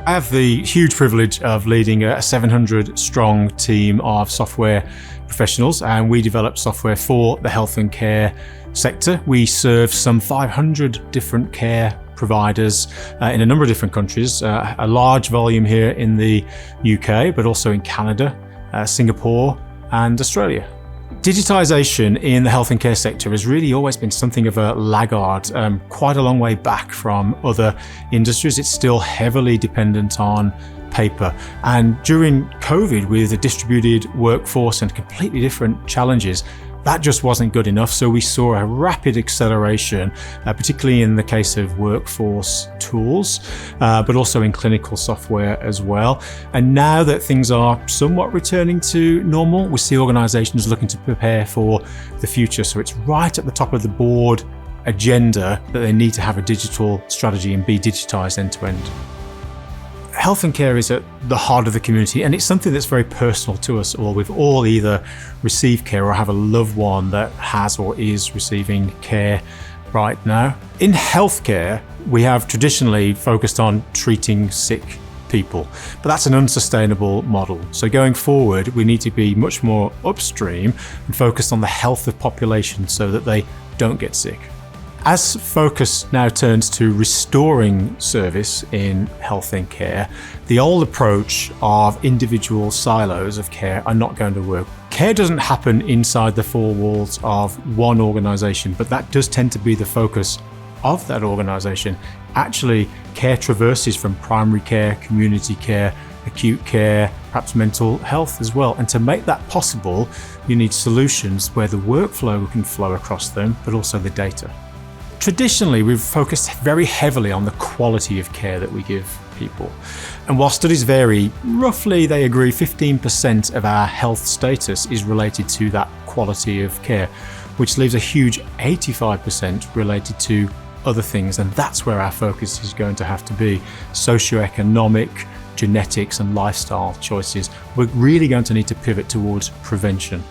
I have the huge privilege of leading a 700-strong team of software professionals, and we develop software for the health and care sector. We serve some 500 different care providers in a number of different countries, a large volume here in the UK, but also in Canada, Singapore, and Australia. Digitisation in the health and care sector has really always been something of a laggard, quite a long way back from other industries. It's still heavily dependent on paper. And during COVID, with a distributed workforce and completely different challenges, that just wasn't good enough. So we saw a rapid acceleration, particularly in the case of workforce tools, but also in clinical software as well. And now that things are somewhat returning to normal, we see organizations looking to prepare for the future. So it's right at the top of the board agenda that they need to have a digital strategy and be digitized end to end. Health and care is at the heart of the community, and it's something that's very personal to us all. We've all either received care or have a loved one that has or is receiving care right now. In healthcare, we have traditionally focused on treating sick people, but that's an unsustainable model. So going forward, we need to be much more upstream and focused on the health of populations so that they don't get sick. As focus now turns to restoring service in health and care, the old approach of individual silos of care are not going to work. Care doesn't happen inside the four walls of one organisation, but that does tend to be the focus of that organisation. Actually, care traverses from primary care, community care, acute care, perhaps mental health as well. And to make that possible, you need solutions where the workflow can flow across them, but also the data. Traditionally, we've focused very heavily on the quality of care that we give people. And while studies vary, roughly they agree 15% of our health status is related to that quality of care, which leaves a huge 85% related to other things. And that's where our focus is going to have to be: socioeconomic, genetics, and lifestyle choices. We're really going to need to pivot towards prevention.